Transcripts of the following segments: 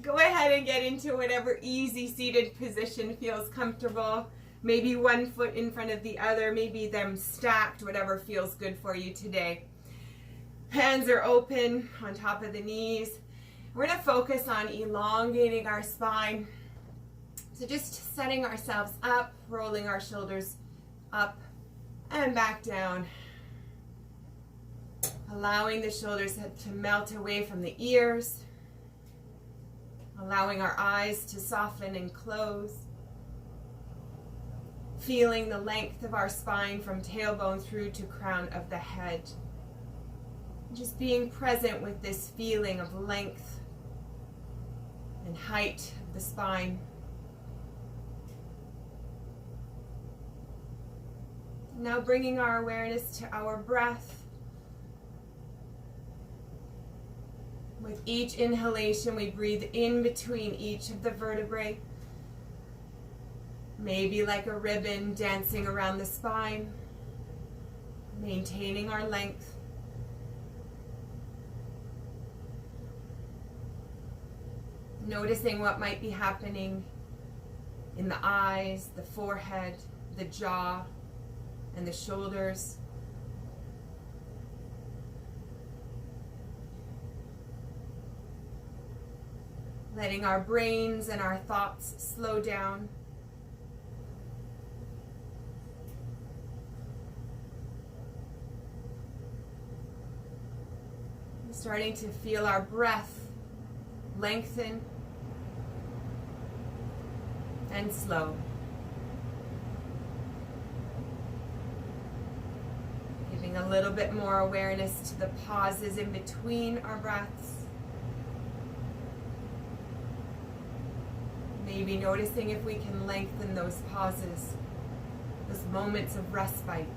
Go ahead and get into whatever easy seated position feels comfortable. Maybe one foot in front of the other, maybe them stacked, whatever feels good for you today. Hands are open on top of the knees. We're going to focus on elongating our spine. So just setting ourselves up, rolling our shoulders up and back down. Allowing the shoulders to melt away from the ears. Allowing our eyes to soften and close. Feeling the length of our spine from tailbone through to crown of the head. Just being present with this feeling of length and height of the spine. Now bringing our awareness to our breath. With each inhalation, we breathe in between each of the vertebrae. Maybe like a ribbon dancing around the spine, maintaining our length. Noticing what might be happening in the eyes, the forehead, the jaw, and the shoulders. Letting our brains and our thoughts slow down. Starting to feel our breath lengthen and slow. Giving a little bit more awareness to the pauses in between our breaths. Maybe noticing if we can lengthen those pauses, those moments of respite.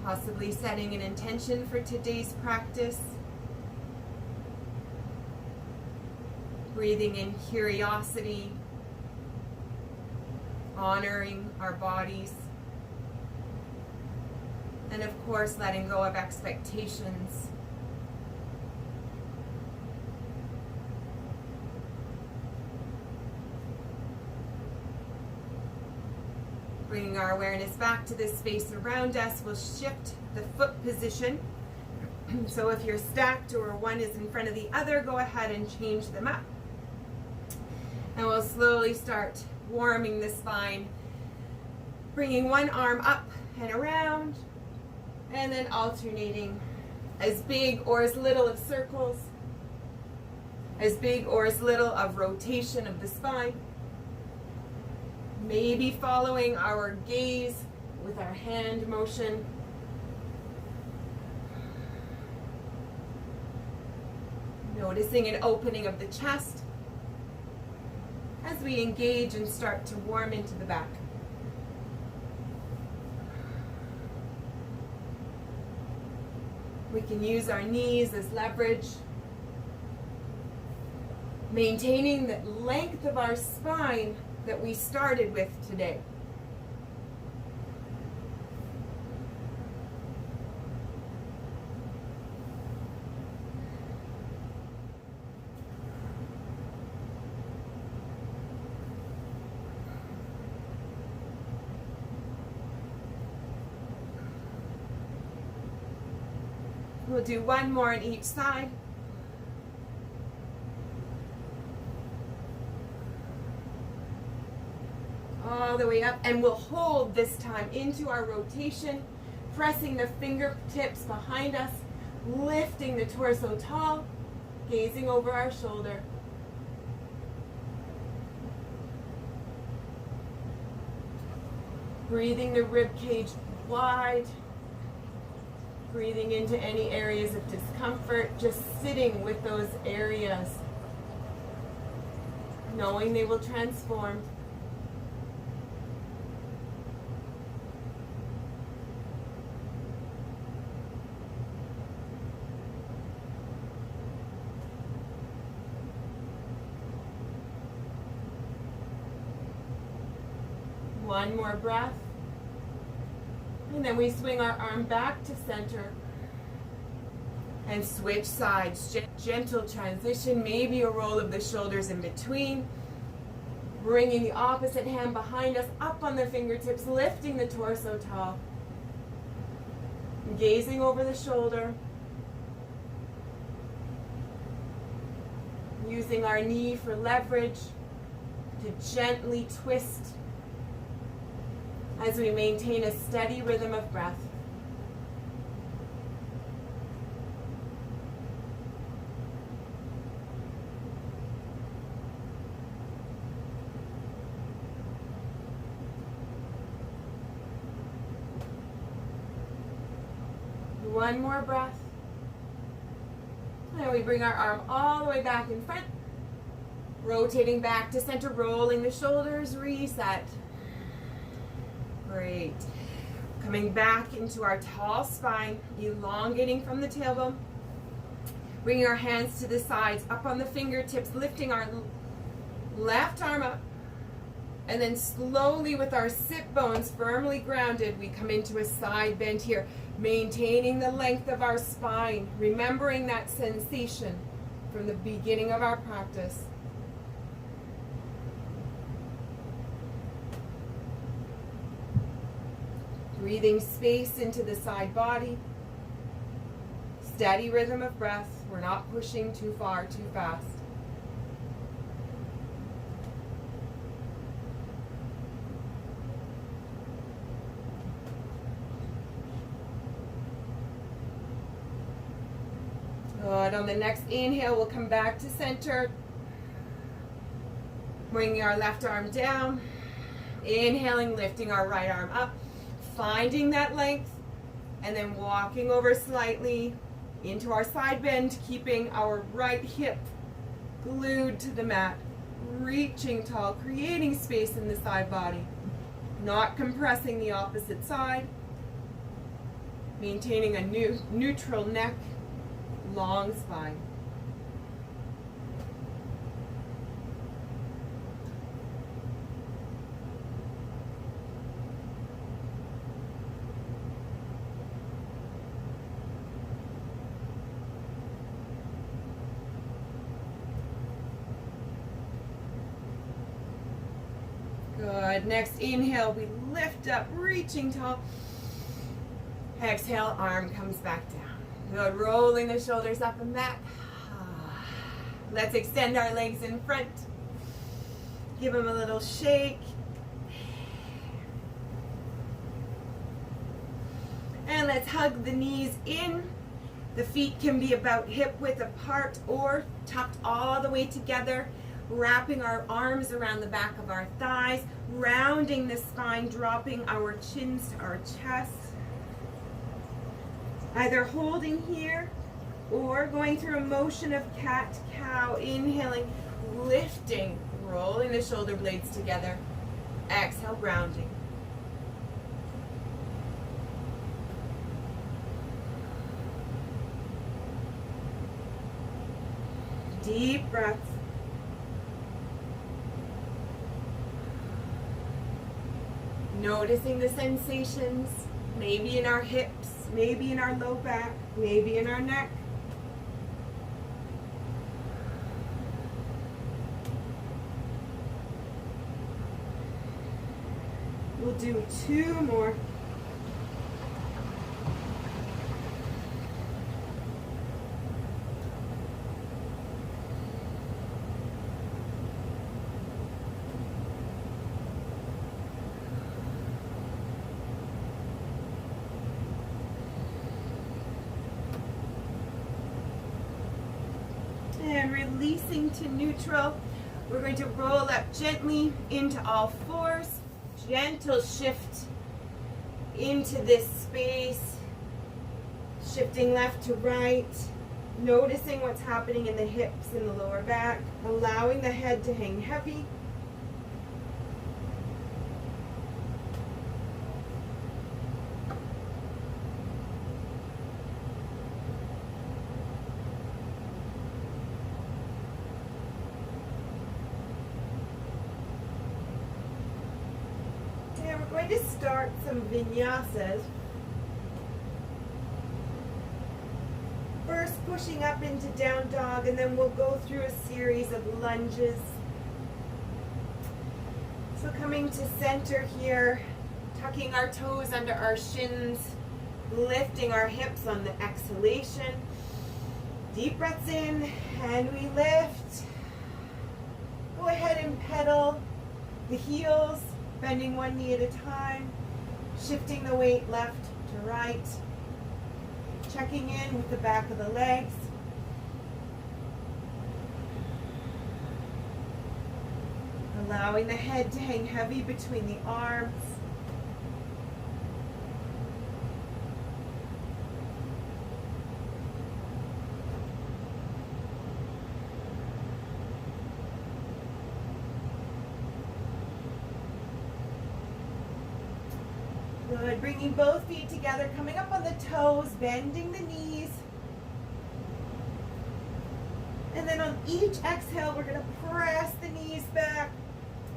Possibly setting an intention for today's practice. Breathing in curiosity, honoring our bodies, and of course letting go of expectations. Bringing our awareness back to this space around us, we'll shift the foot position. So if you're stacked or one is in front of the other, go ahead and change them up. And we'll slowly start warming the spine, bringing one arm up and around, and then alternating as big or as little of circles, as big or as little of rotation of the spine. Maybe following our gaze with our hand motion. Noticing an opening of the chest as we engage and start to warm into the back. We can use our knees as leverage, maintaining the length of our spine that we started with today. We'll do one more on each side. All the way up, and we'll hold this time into our rotation, pressing the fingertips behind us, lifting the torso tall, gazing over our shoulder. Breathing the rib cage wide. Breathing into any areas of discomfort, just sitting with those areas, knowing they will transform. One more breath. And then we swing our arm back to center and switch sides. Gentle transition, maybe a roll of the shoulders in between. Bringing the opposite hand behind us, up on the fingertips, lifting the torso tall. Gazing over the shoulder. Using our knee for leverage to gently twist as we maintain a steady rhythm of breath. One more breath. And we bring our arm all the way back in front. Rotating back to center, rolling the shoulders, reset. Great. Coming back into our tall spine, elongating from the tailbone. Bringing our hands to the sides, up on the fingertips, lifting our left arm up. And then slowly with our sit bones firmly grounded, we come into a side bend here, maintaining the length of our spine, remembering that sensation from the beginning of our practice. Breathing space into the side body. Steady rhythm of breath. We're not pushing too far, too fast. Good. On the next inhale, we'll come back to center. Bringing our left arm down. Inhaling, lifting our right arm up. Finding that length. And then walking over slightly into our side bend, keeping our right hip glued to the mat. Reaching tall, creating space in the side body. Not compressing the opposite side. Maintaining a neutral neck. Long spine. Good. Next inhale, we lift up, reaching tall. Exhale, arm comes back down. Good, rolling the shoulders up and back. Let's extend our legs in front. Give them a little shake. And let's hug the knees in. The feet can be about hip width apart or tucked all the way together. Wrapping our arms around the back of our thighs. Rounding the spine, dropping our chins to our chest. Either holding here or going through a motion of cat-cow, inhaling, lifting, rolling the shoulder blades together. Exhale, grounding. Deep breaths. Noticing the sensations, maybe in our hips, maybe in our low back, maybe in our neck. We'll do 2 more. And releasing to neutral. We're going to roll up gently into all fours. Gentle shift into this space. Shifting left to right. Noticing what's happening in the hips and the lower back. Allowing the head to hang heavy. going to start some vinyasas. First pushing up into down dog, and then we'll go through a series of lunges. So coming to center here, tucking our toes under our shins, lifting our hips on the exhalation. Deep breaths in, and we lift. Go ahead and pedal the heels, bending one knee at a time, shifting the weight left to right, checking in with the back of the legs. Allowing the head to hang heavy between the arms. Good, bringing both feet together, coming up on the toes, bending the knees. And then on each exhale, we're going to press the knees back,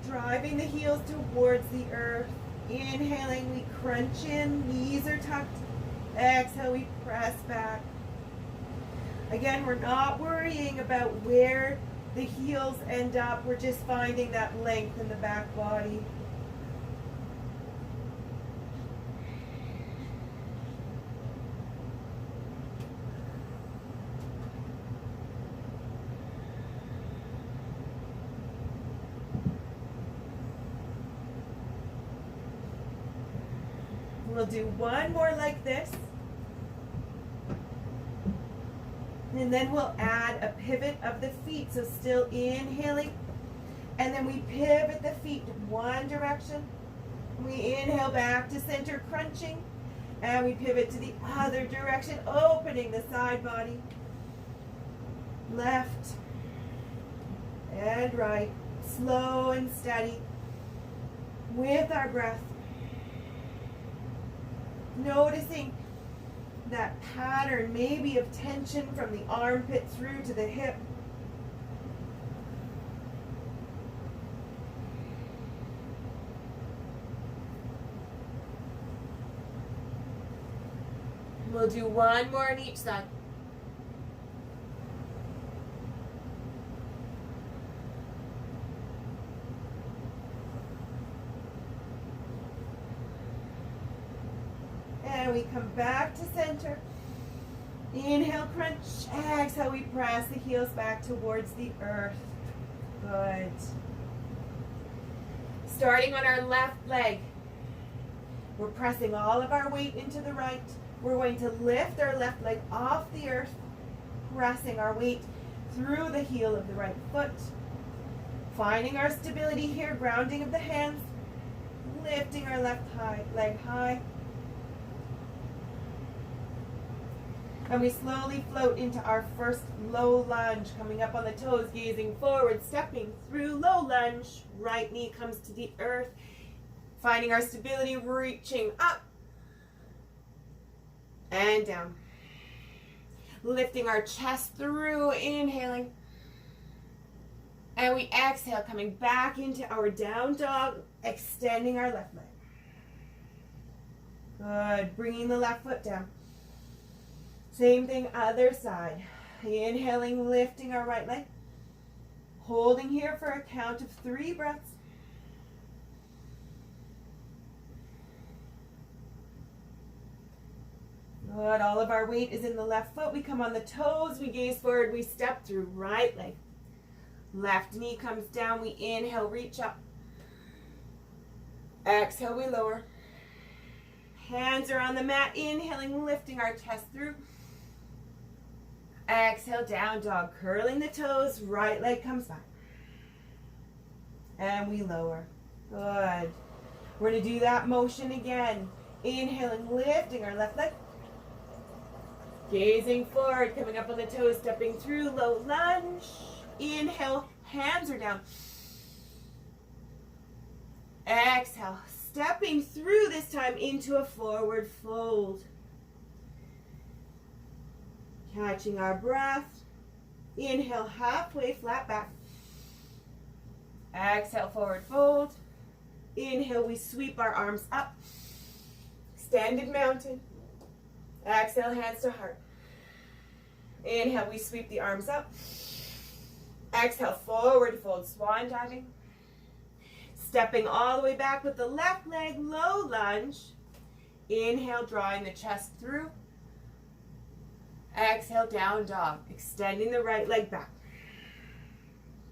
driving the heels towards the earth. Inhaling, we crunch in, knees are tucked. Exhale, we press back. Again, we're not worrying about where the heels end up. We're just finding that length in the back body. We'll do one more like this. And then we'll add a pivot of the feet. So still inhaling. And then we pivot the feet one direction. We inhale back to center, crunching. And we pivot to the other direction, opening the side body. Left and right. Slow and steady with our breath. Noticing that pattern maybe of tension from the armpit through to the hip. We'll do one more on each side. And we come back to center. Inhale, crunch. Exhale, we press the heels back towards the earth. Good. Starting on our left leg. We're pressing all of our weight into the right. We're going to lift our left leg off the earth, pressing our weight through the heel of the right foot. Finding our stability here, grounding of the hands, lifting our left leg high. And we slowly float into our first low lunge, coming up on the toes, gazing forward, stepping through low lunge. Right knee comes to the earth, finding our stability, reaching up and down. Lifting our chest through, inhaling. And we exhale, coming back into our down dog, extending our left leg. Good, bringing the left foot down. Same thing, other side. Inhaling, lifting our right leg. Holding here for a count of 3 breaths. Good, all of our weight is in the left foot. We come on the toes, we gaze forward, we step through right leg. Left knee comes down, we inhale, reach up. Exhale, we lower. Hands are on the mat, inhaling, lifting our chest through. Exhale, down dog, curling the toes, right leg comes back. And we lower. Good. We're going to do that motion again. Inhaling, lifting our left leg. Gazing forward, coming up on the toes, stepping through, low lunge. Inhale, hands are down. Exhale, stepping through this time into a forward fold. Catching our breath. Inhale, halfway, flat back. Exhale, forward fold. Inhale, we sweep our arms up. Extended mountain. Exhale, hands to heart. Inhale, we sweep the arms up. Exhale, forward fold, swan diving. Stepping all the way back with the left leg, low lunge. Inhale, drawing the chest through. Exhale, down dog, extending the right leg back.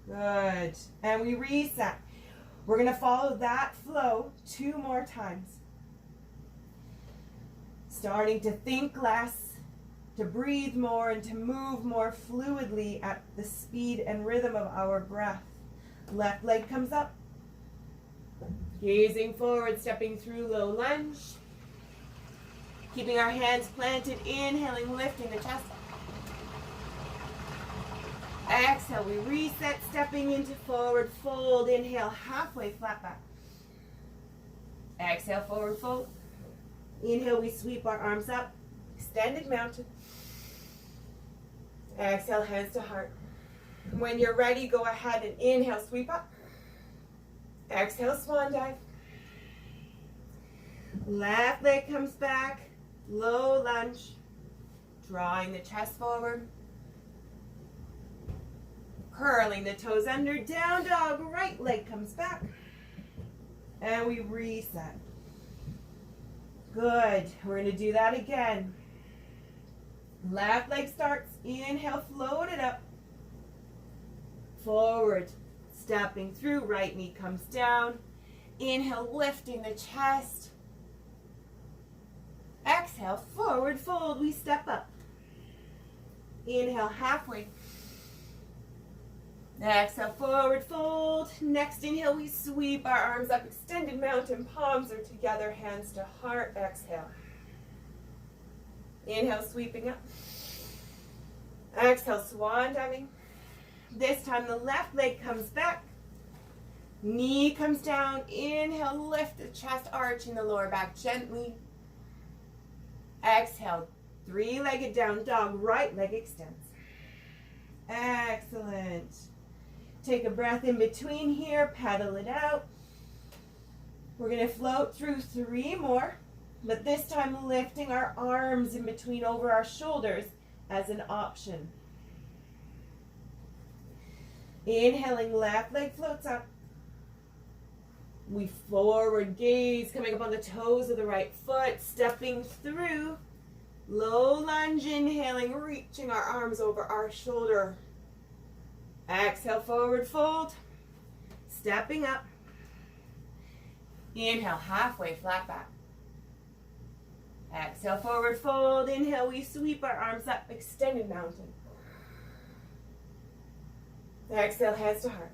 Good. And we reset. We're going to follow that flow 2 more times. Starting to think less, to breathe more, and to move more fluidly at the speed and rhythm of our breath. Left leg comes up. Gazing forward, stepping through low lunge. Keeping our hands planted, inhaling, lifting the chest. Exhale, we reset, stepping into forward fold. Inhale, halfway flat back. Exhale, forward fold. Inhale, we sweep our arms up. Extended mountain. Exhale, hands to heart. When you're ready, go ahead and inhale, sweep up. Exhale, swan dive. Left leg comes back. Low lunge. Drawing the chest forward. Curling the toes under, down dog, right leg comes back. And we reset. Good. We're going to do that again. Left leg starts. Inhale, float it up. Forward. Stepping through, right knee comes down. Inhale, lifting the chest. Exhale, forward fold. We step up. Inhale, halfway. Exhale, forward fold. Next inhale, we sweep our arms up. Extended mountain, palms are together, hands to heart. Exhale. Inhale, sweeping up. Exhale, swan diving. This time the left leg comes back. Knee comes down. Inhale, lift the chest, arching the lower back gently. Exhale, 3-legged down dog, right leg extends. Excellent. Take a breath in between here, pedal it out. We're going to float through 3 more, but this time lifting our arms in between over our shoulders as an option. Inhaling, left leg floats up. We forward gaze, coming up on the toes of the right foot, stepping through. Low lunge, inhaling, reaching our arms over our shoulder. Exhale, forward fold. Stepping up. Inhale, halfway, flat back. Exhale, forward fold. Inhale, we sweep our arms up, extended mountain. Exhale, hands to heart.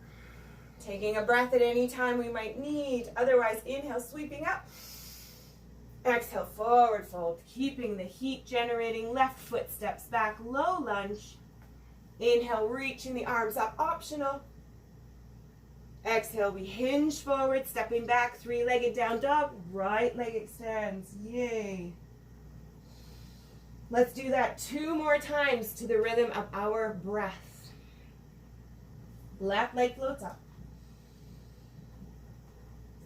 Taking a breath at any time we might need. Otherwise, inhale, sweeping up. Exhale, forward fold. Keeping the heat generating, left foot steps back, low lunge. Inhale, reaching the arms up, optional. Exhale, we hinge forward, stepping back, 3-legged down dog, right leg extends. Yay. Let's do that 2 more times to the rhythm of our breath. Left leg floats up.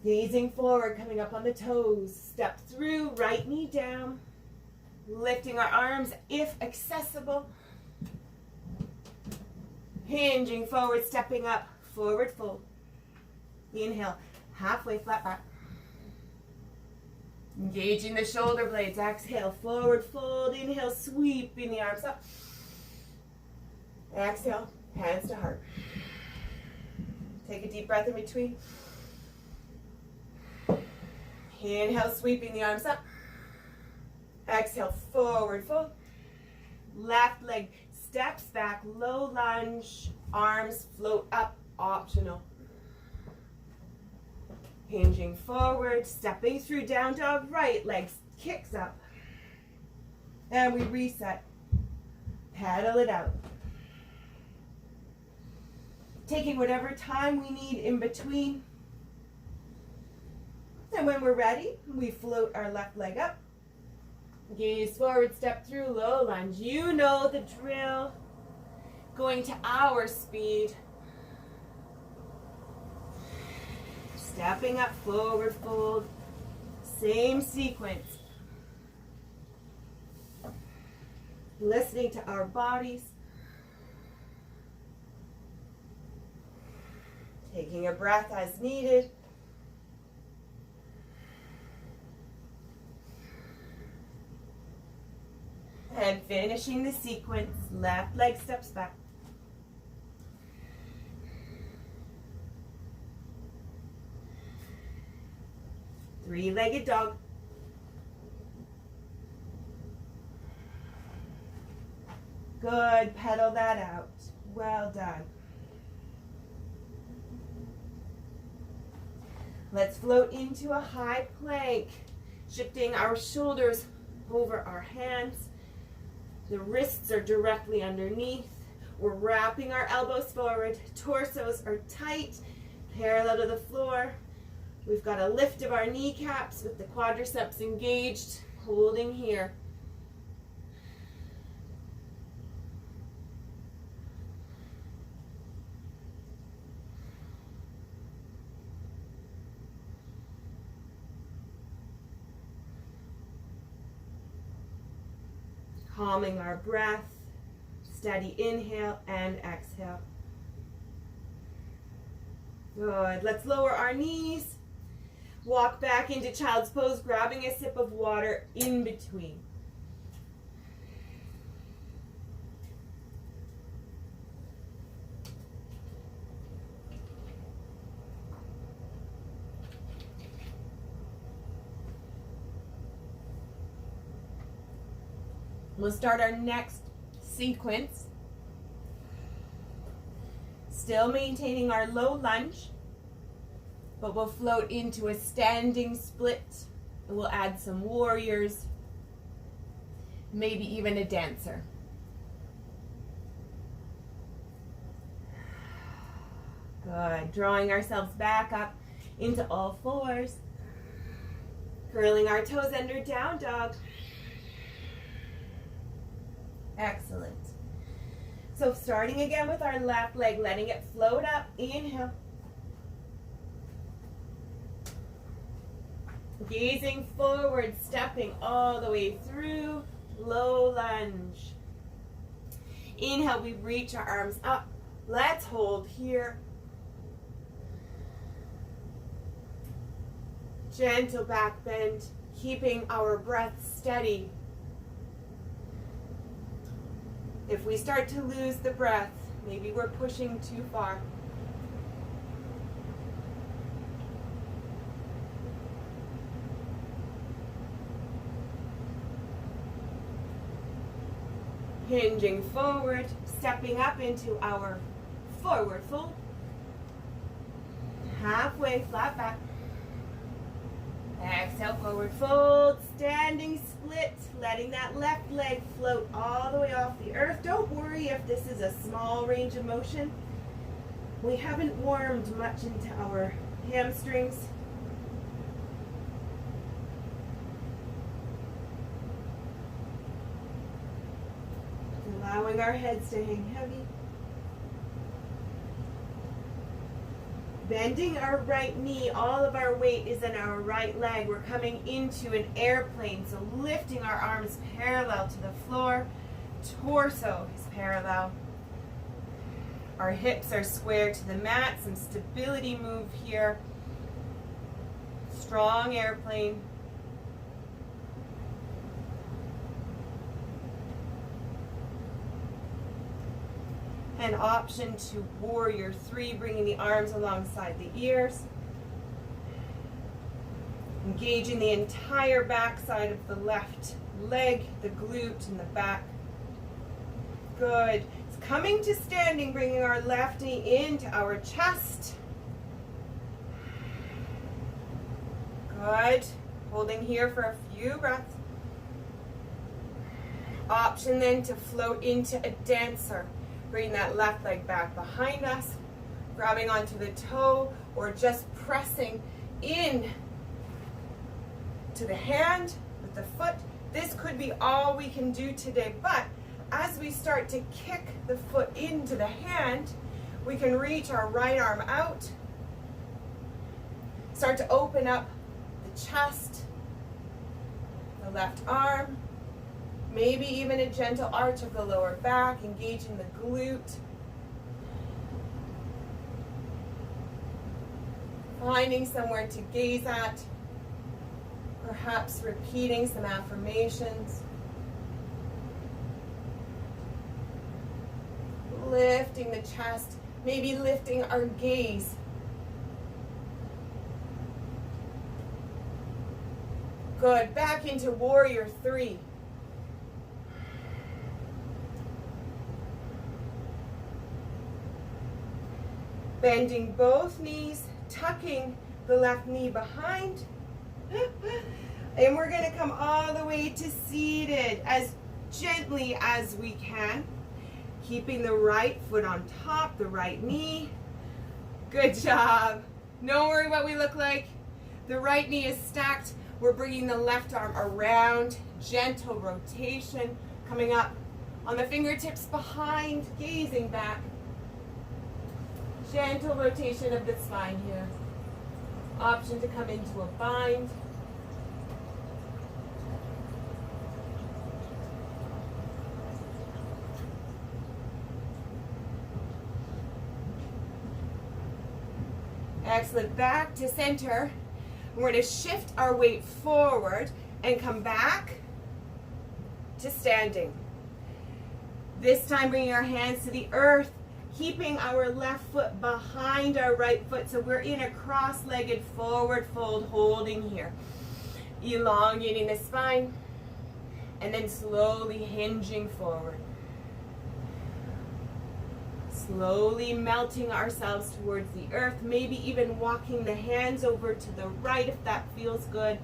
Gazing forward, coming up on the toes. Step through, right knee down. Lifting our arms if accessible. Hinging forward, stepping up, forward fold. Inhale, halfway flat back. Engaging the shoulder blades. Exhale, forward fold. Inhale, sweeping the arms up. Exhale, hands to heart. Take a deep breath in between. Inhale, sweeping the arms up. Exhale, forward fold. Left leg steps back, low lunge, arms float up, optional. Hinging forward, stepping through down dog, right leg kicks up. And we reset. Pedal it out. Taking whatever time we need in between. And when we're ready, we float our left leg up. Gaze forward, step through, low lunge. You know the drill. Going to our speed. Stepping up, forward fold. Same sequence. Listening to our bodies. Taking a breath as needed. And finishing the sequence, left leg steps back. Three-legged dog. Good, pedal that out. Well done. Let's float into a high plank, shifting our shoulders over our hands. The wrists are directly underneath. We're wrapping our elbows forward. Torsos are tight, parallel to the floor. We've got a lift of our kneecaps with the quadriceps engaged, holding here. Calming our breath, steady inhale and exhale. Good, let's lower our knees. Walk back into child's pose, grabbing a sip of water in between. We'll start our next sequence. Still maintaining our low lunge, but we'll float into a standing split. And we'll add some warriors, maybe even a dancer. Good, drawing ourselves back up into all fours. Curling our toes under down dog. Excellent. So starting again with our left leg, letting it float up. Inhale. Gazing forward, stepping all the way through. Low lunge. Inhale, we reach our arms up. Let's hold here. Gentle back bend, keeping our breath steady. If we start to lose the breath, maybe we're pushing too far. Hinging forward, stepping up into our forward fold. Halfway, flat back. Exhale, forward fold, standing split, letting that left leg float all the way off the earth. Don't worry if this is a small range of motion. We haven't warmed much into our hamstrings. Allowing our heads to hang heavy. Bending our right knee, all of our weight is in our right leg. We're coming into an airplane, so lifting our arms parallel to the floor. Torso is parallel. Our hips are square to the mat, some stability move here. Strong airplane. An option to warrior three, bringing the arms alongside the ears. Engaging the entire back side of the left leg, the glute and the back. Good. It's coming to standing, bringing our left knee into our chest. Good. Holding here for a few breaths. Option then to float into a dancer. Bring that left leg back behind us, grabbing onto the toe or just pressing in to the hand with the foot. This could be all we can do today, but as we start to kick the foot into the hand, we can reach our right arm out, Start to open up the chest, the left arm, maybe even a gentle arch of the lower back, engaging the glute. Finding somewhere to gaze at, perhaps repeating some affirmations. Lifting the chest, maybe lifting our gaze. Good. Back into warrior 3. Bending both knees, tucking the left knee behind. And we're going to come all the way to seated as gently as we can. Keeping the right foot on top, the right knee. Good job. Don't worry what we look like. The right knee is stacked. We're bringing the left arm around. Gentle rotation. Coming up on the fingertips behind, gazing back. Gentle rotation of the spine here. Option to come into a bind. Excellent. Back to center. We're going to shift our weight forward and come back to standing. This time bringing our hands to the earth, keeping our left foot behind our right foot. So we're in a cross-legged forward fold, holding here. Elongating the spine and then slowly hinging forward. Slowly melting ourselves towards the earth, maybe even walking the hands over to the right if that feels good.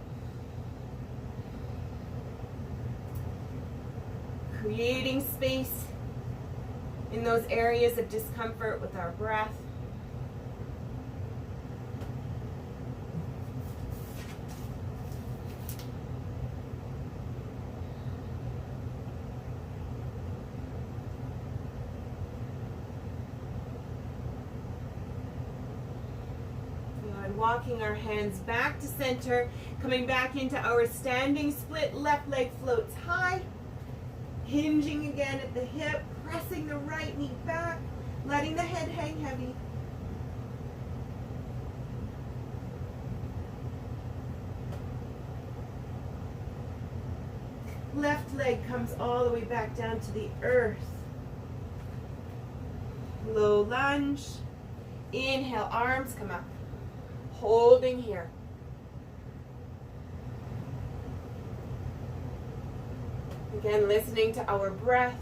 Creating space in those areas of discomfort with our breath. Walking our hands back to center, coming back into our standing split. Left leg floats high, hinging again at the hip, pressing the right knee back, letting the head hang heavy. Left leg comes all the way back down to the earth. Low lunge. Inhale, arms come up. Holding here. Again, listening to our breath.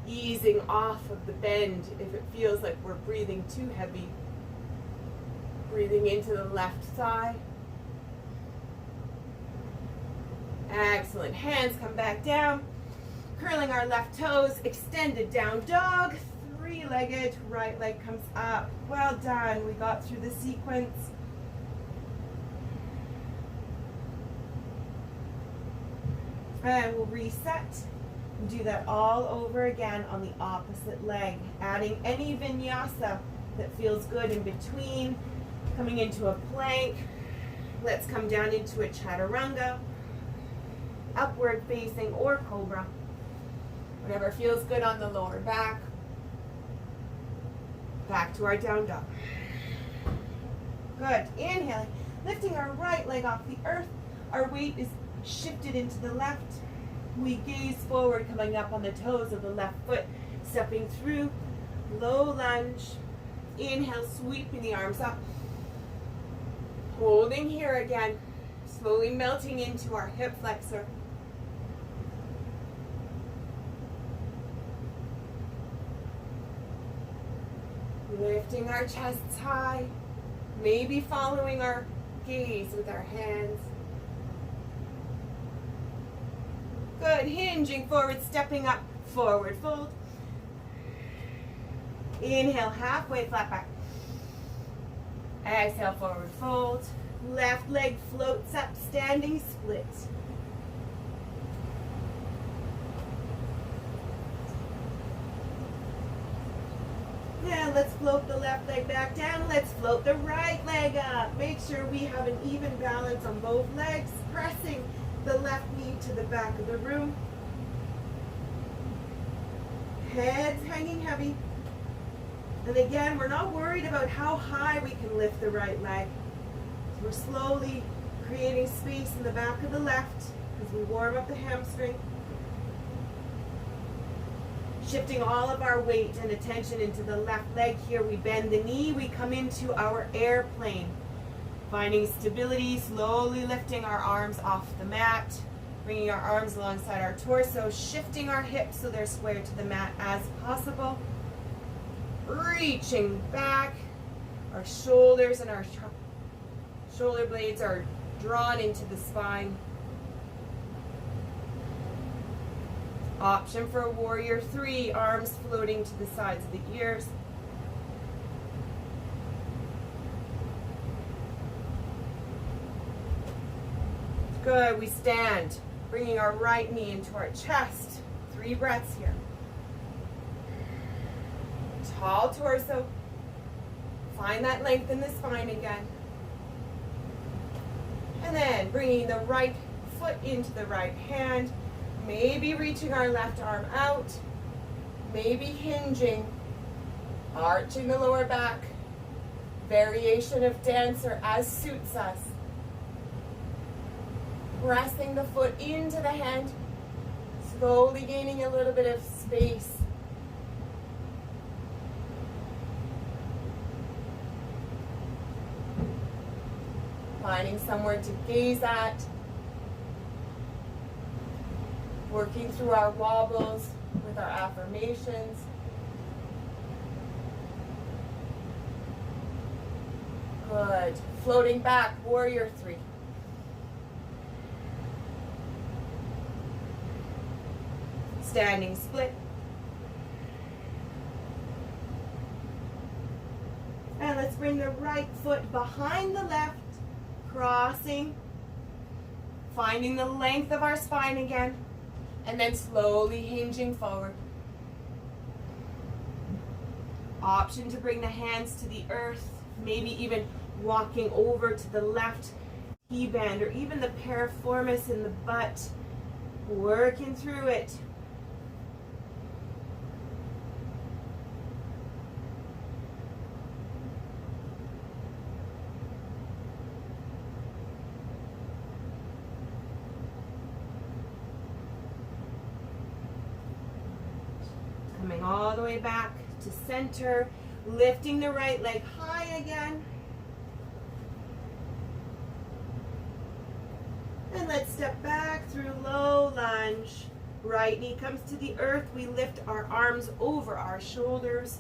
Easing off of the bend if it feels like we're breathing too heavy. Breathing into the left thigh. Excellent. Hands come back down. Curling our left toes. Extended down dog. Three-legged, right leg comes up. Well done. We got through the sequence. And we'll reset and do that all over again on the opposite leg. Adding any vinyasa that feels good in between. Coming into a plank. Let's come down into a chaturanga. Upward facing or cobra. Whatever feels good on the lower back. Back to our down dog. Good. Inhaling. Lifting our right leg off the earth. Our weight is shifted into the left. We gaze forward, coming up on the toes of the left foot. Stepping through. Low lunge. Inhale, sweeping the arms up. Holding here again. Slowly melting into our hip flexor. Lifting our chests high, maybe following our gaze with our hands. Good, hinging forward, stepping up, forward fold. Inhale, halfway flat back. Exhale, forward fold. Left leg floats up, standing split. And let's float the left leg back down. Let's float the right leg up. Make sure we have an even balance on both legs, pressing the left knee to the back of the room. Heads hanging heavy. And again, we're not worried about how high we can lift the right leg. So we're slowly creating space in the back of the left as we warm up the hamstring. Shifting all of our weight and attention into the left leg here. We bend the knee, we come into our airplane. Finding stability, slowly lifting our arms off the mat, bringing our arms alongside our torso, shifting our hips so they're square to the mat as possible. Reaching back, our shoulders and our shoulder blades are drawn into the spine. Option for a warrior 3, arms floating to the sides of the ears. Good, we stand, bringing our right knee into our chest. 3 breaths here. Tall torso. Find that length in the spine again. And then bringing the right foot into the right hand. Maybe reaching our left arm out, maybe hinging, arching the lower back, variation of dancer as suits us. Pressing the foot into the hand, slowly gaining a little bit of space. Finding somewhere to gaze at. Working through our wobbles with our affirmations. Good. Floating back, warrior 3. Standing split. And let's bring the right foot behind the left, crossing, finding the length of our spine again. And then slowly hinging forward. Option to bring the hands to the earth, maybe even walking over to the left knee band or even the piriformis in the butt. Working through it. Coming all the way back to center, lifting the right leg high again. And let's step back through low lunge. Right knee comes to the earth. We lift our arms over our shoulders.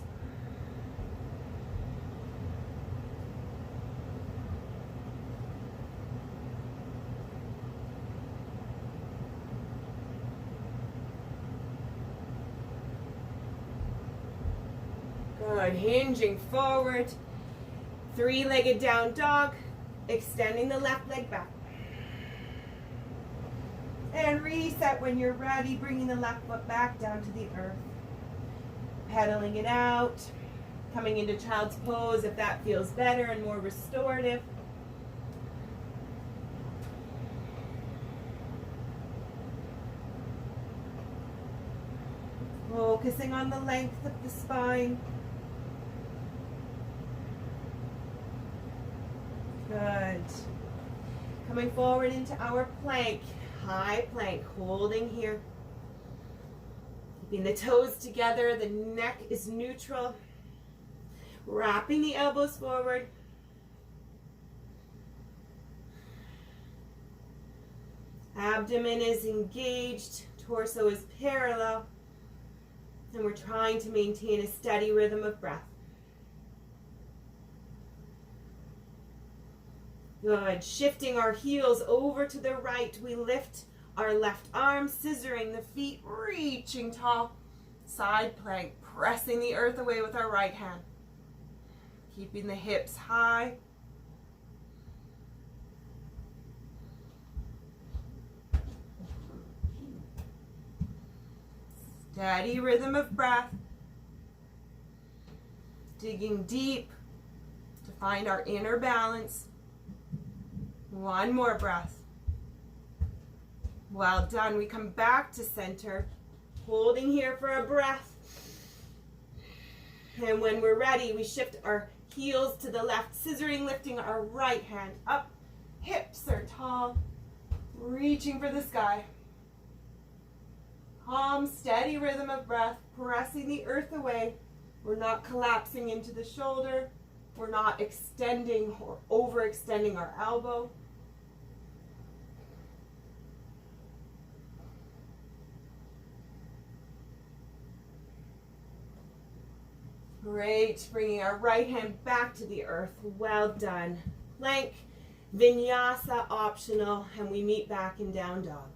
Good, hinging forward, 3-legged down dog, extending the left leg back. And reset when you're ready, bringing the left foot back down to the earth. Pedaling it out, coming into child's pose if that feels better and more restorative. Focusing on the length of the spine. Good. Coming forward into our plank, high plank, holding here. Keeping the toes together, the neck is neutral. Wrapping the elbows forward. Abdomen is engaged, torso is parallel. And we're trying to maintain a steady rhythm of breath. Good. Shifting our heels over to the right. We lift our left arm, scissoring the feet, reaching tall. Side plank, pressing the earth away with our right hand. Keeping the hips high. Steady rhythm of breath. Digging deep to find our inner balance. One more breath. Well done. We come back to center, holding here for a breath. And when we're ready, we shift our heels to the left, scissoring, lifting our right hand up. Hips are tall, reaching for the sky. Calm, steady rhythm of breath, pressing the earth away. We're not collapsing into the shoulder. We're not extending or overextending our elbow. Great. Bringing our right hand back to the earth. Well done. Plank, vinyasa optional, and we meet back in down dog.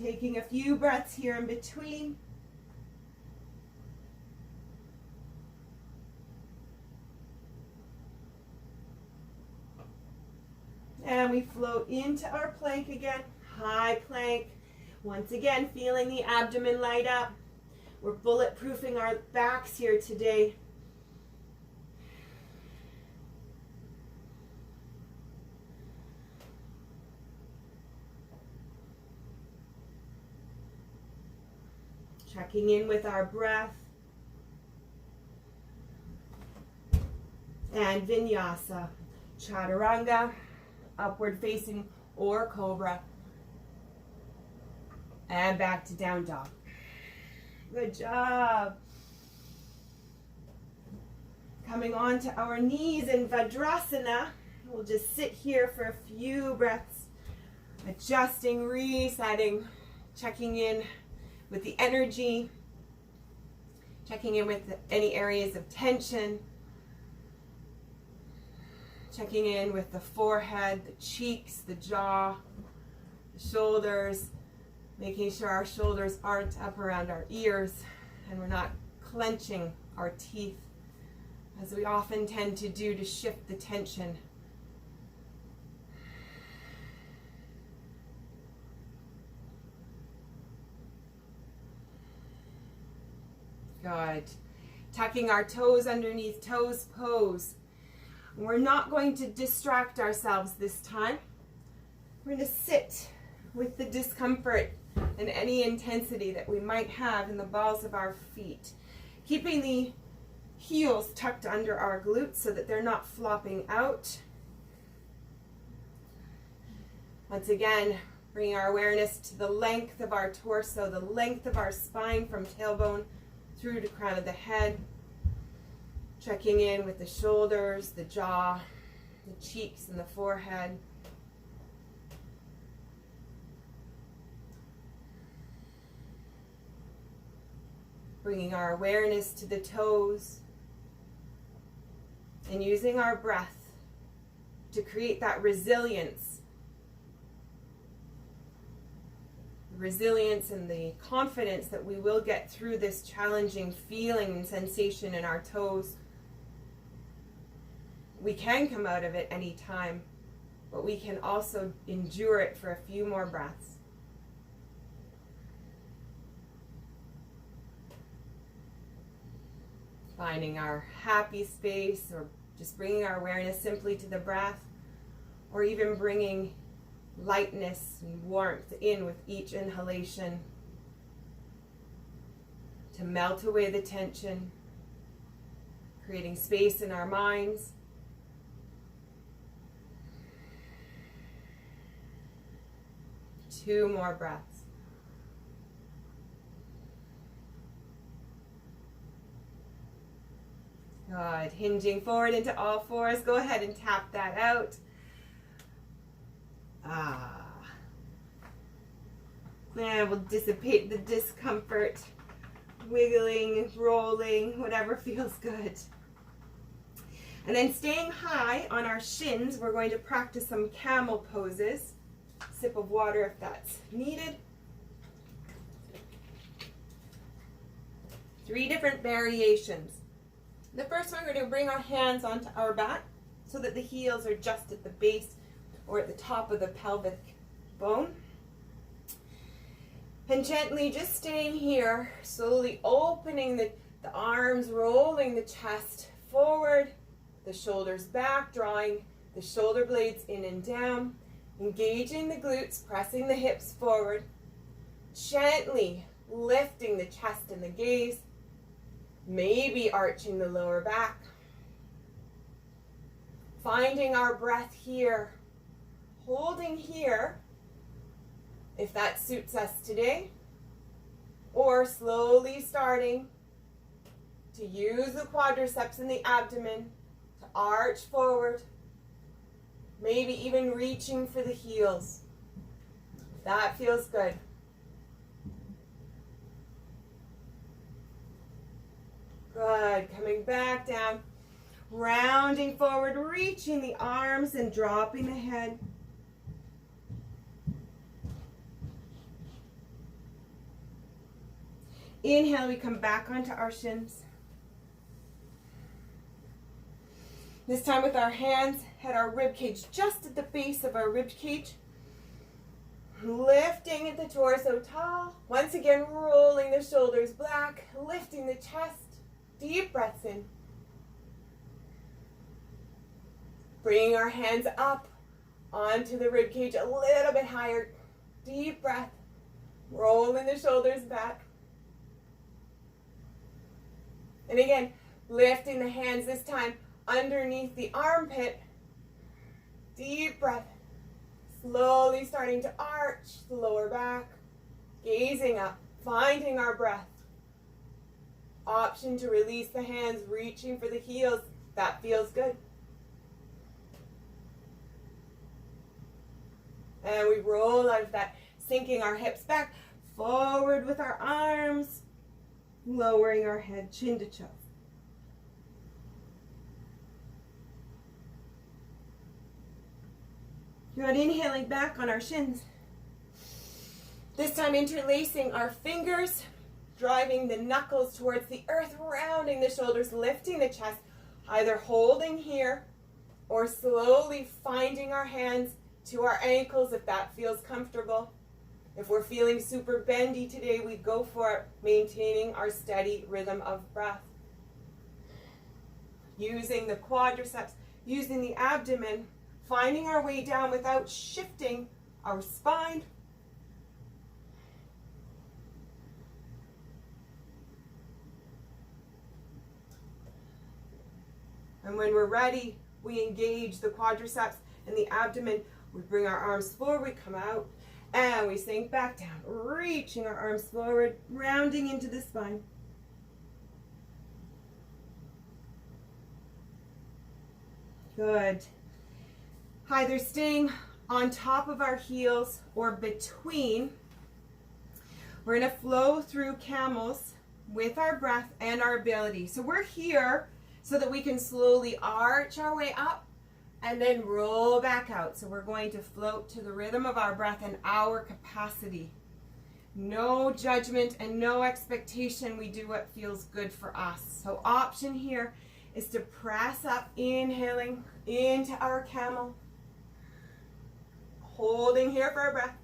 Taking a few breaths here in between. And we float into our plank again, high plank. Once again, feeling the abdomen light up. We're bulletproofing our backs here today. Checking in with our breath. And vinyasa, chaturanga, upward facing or cobra. And back to down dog. Good job. Coming on to our knees in Vajrasana. We'll just sit here for a few breaths. Adjusting, resetting, checking in with the energy. Checking in with any areas of tension. Checking in with the forehead, the cheeks, the jaw, the shoulders, making sure our shoulders aren't up around our ears and we're not clenching our teeth as we often tend to do to shift the tension. Good. Tucking our toes underneath toes pose. We're not going to distract ourselves this time. We're going to sit with the discomfort and any intensity that we might have in the balls of our feet. Keeping the heels tucked under our glutes so that they're not flopping out. Once again, bringing our awareness to the length of our torso, the length of our spine from tailbone through to crown of the head. Checking in with the shoulders, the jaw, the cheeks, and the forehead. Bringing our awareness to the toes and using our breath to create that resilience. Resilience and the confidence that we will get through this challenging feeling and sensation in our toes. We can come out of it any time, but we can also endure it for a few more breaths. Finding our happy space, or just bringing our awareness simply to the breath, or even bringing lightness and warmth in with each inhalation to melt away the tension, creating space in our minds. Two more breaths. Good. Hinging forward into all fours. Go ahead and tap that out. And we'll dissipate the discomfort. Wiggling, rolling, whatever feels good. And then staying high on our shins, we're going to practice some camel poses. Sip of water if that's needed. 3 different variations. The first one, we're going to bring our hands onto our back so that the heels are just at the base or at the top of the pelvic bone. And gently just staying here, slowly opening the arms, rolling the chest forward, the shoulders back, drawing the shoulder blades in and down, engaging the glutes, pressing the hips forward, gently lifting the chest and the gaze, maybe arching the lower back. Finding our breath here, holding here, if that suits us today, or slowly starting to use the quadriceps and the abdomen to arch forward, maybe even reaching for the heels. That feels good. Good, coming back down, rounding forward, reaching the arms and dropping the head. Inhale, we come back onto our shins. This time with our hands at our rib cage, just at the base of our rib cage. Lifting at the torso tall. Once again, rolling the shoulders back, lifting the chest. Deep breaths in. Bringing our hands up onto the rib cage a little bit higher. Deep breath. Rolling the shoulders back. And again, lifting the hands this time underneath the armpit. Deep breath. Slowly starting to arch the lower back. Gazing up, finding our breath. Option to release the hands, reaching for the heels. That feels good. And we roll out of that, sinking our hips back, forward with our arms, lowering our head, chin to chest. Good, inhaling back on our shins. This time interlacing our fingers, driving the knuckles towards the earth, rounding the shoulders, lifting the chest, either holding here or slowly finding our hands to our ankles if that feels comfortable. If we're feeling super bendy today, we go for it, maintaining our steady rhythm of breath. Using the quadriceps, using the abdomen, finding our way down without shifting our spine. And when we're ready, we engage the quadriceps and the abdomen. We bring our arms forward, we come out, and we sink back down, reaching our arms forward, rounding into the spine. Good. Either staying on top of our heels or between. We're going to flow through camels with our breath and our ability. So we're here so that we can slowly arch our way up and then roll back out. So we're going to float to the rhythm of our breath and our capacity. No judgment and no expectation. We do what feels good for us. So option here is to press up, inhaling into our camel. Holding here for our breath.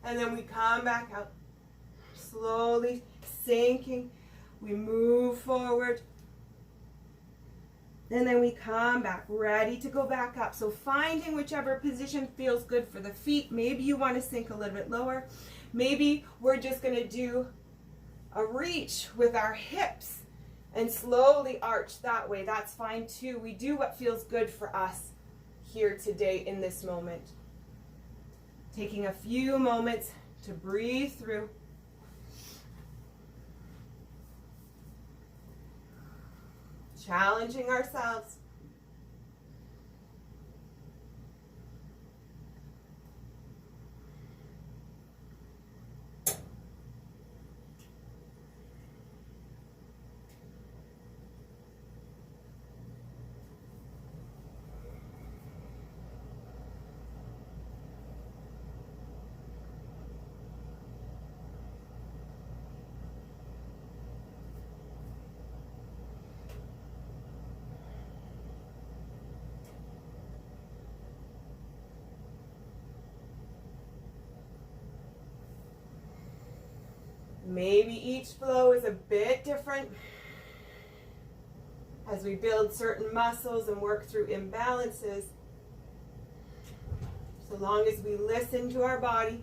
And then we come back out. Slowly sinking. We move forward. And then we come back, ready to go back up. So finding whichever position feels good for the feet. Maybe you want to sink a little bit lower. Maybe we're just going to do a reach with our hips and slowly arch that way. That's fine too. We do what feels good for us here today in this moment. Taking a few moments to breathe through. Challenging ourselves. maybe each flow is a bit different as we build certain muscles and work through imbalances. So long as we listen to our body,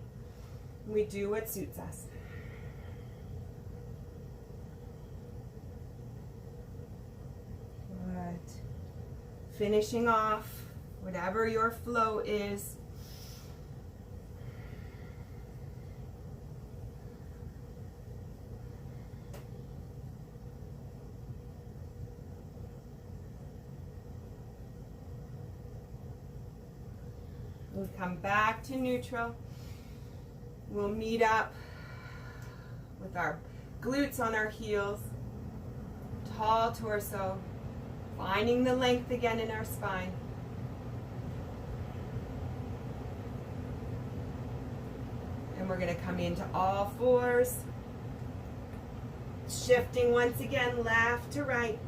we do what suits us. Good. Finishing off, whatever your flow is. We'll come back to neutral. We'll meet up with our glutes on our heels, tall torso, finding the length again in our spine. And we're going to come into all fours, shifting once again left to right.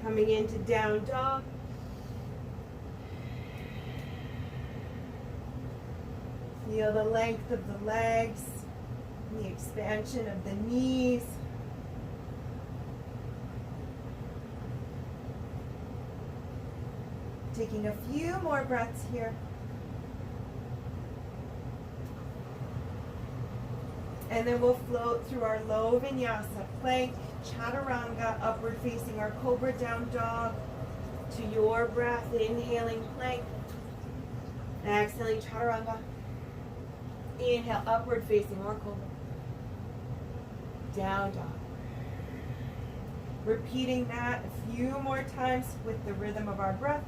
Coming into down dog. Feel the length of the legs, the expansion of the knees. Taking a few more breaths here. And then we'll float through our low vinyasa, plank, chaturanga, upward facing our cobra, down dog, to your breath, inhaling plank, exhaling chaturanga, inhale, upward facing or cobra, down dog. Repeating that a few more times with the rhythm of our breath.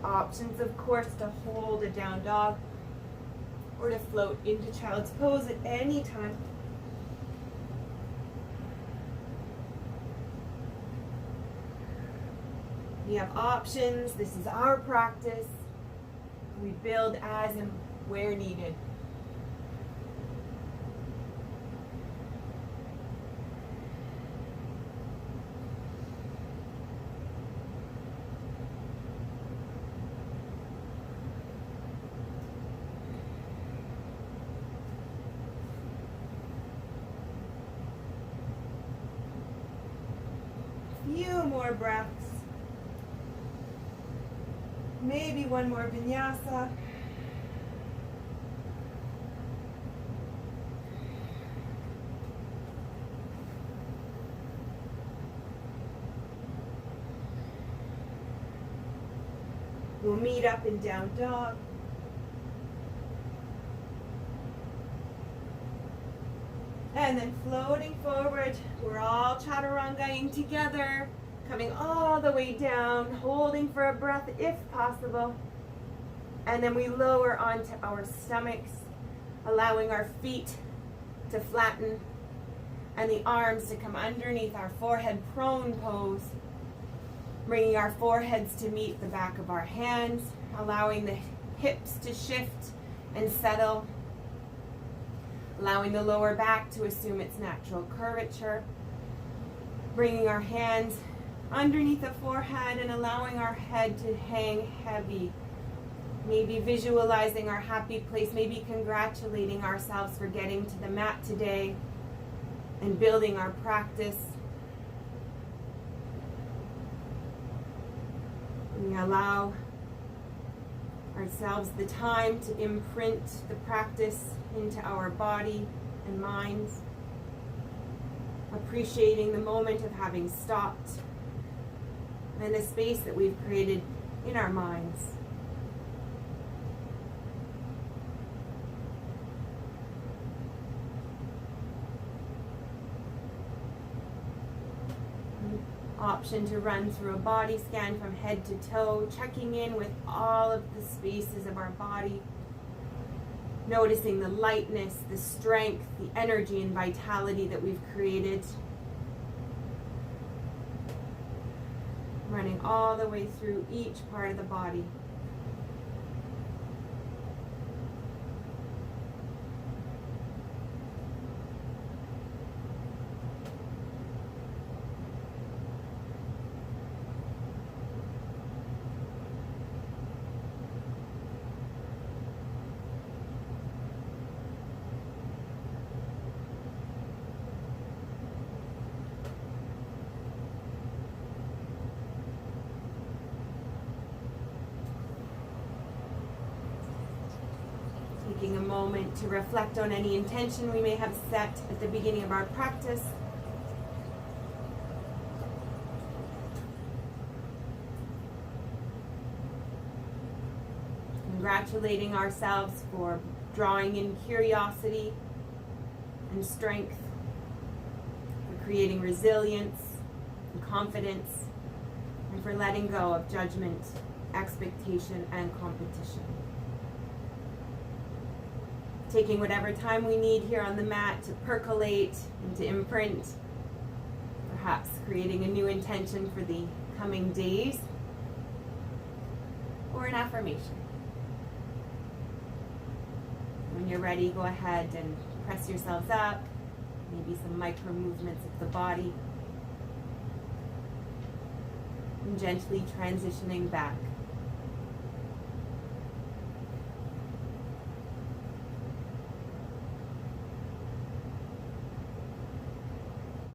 Options, of course, to hold a down dog or to float into child's pose at any time. We have options. This is our practice. We build as and where needed. Few more breaths. Maybe one more vinyasa. We'll meet up in down dog. And then floating forward, we're all chaturangaing together, coming all the way down, holding for a breath if possible. And then we lower onto our stomachs, allowing our feet to flatten and the arms to come underneath our forehead, prone pose. Bringing our foreheads to meet the back of our hands, allowing the hips to shift and settle. Allowing the lower back to assume its natural curvature. Bringing our hands underneath the forehead and allowing our head to hang heavy. Maybe visualizing our happy place, maybe congratulating ourselves for getting to the mat today and building our practice. We allow ourselves the time to imprint the practice into our body and minds, appreciating the moment of having stopped and the space that we've created in our minds. Option to run through a body scan from head to toe, checking in with all of the spaces of our body, noticing the lightness, the strength, the energy and vitality that we've created. Running all the way through each part of the body. moment to reflect on any intention we may have set at the beginning of our practice. Congratulating ourselves for drawing in curiosity and strength, for creating resilience and confidence, and for letting go of judgment, expectation, and competition. Taking whatever time we need here on the mat to percolate and to imprint, perhaps creating a new intention for the coming days, or an affirmation. When you're ready, go ahead and press yourselves up, maybe some micro movements of the body, and gently transitioning back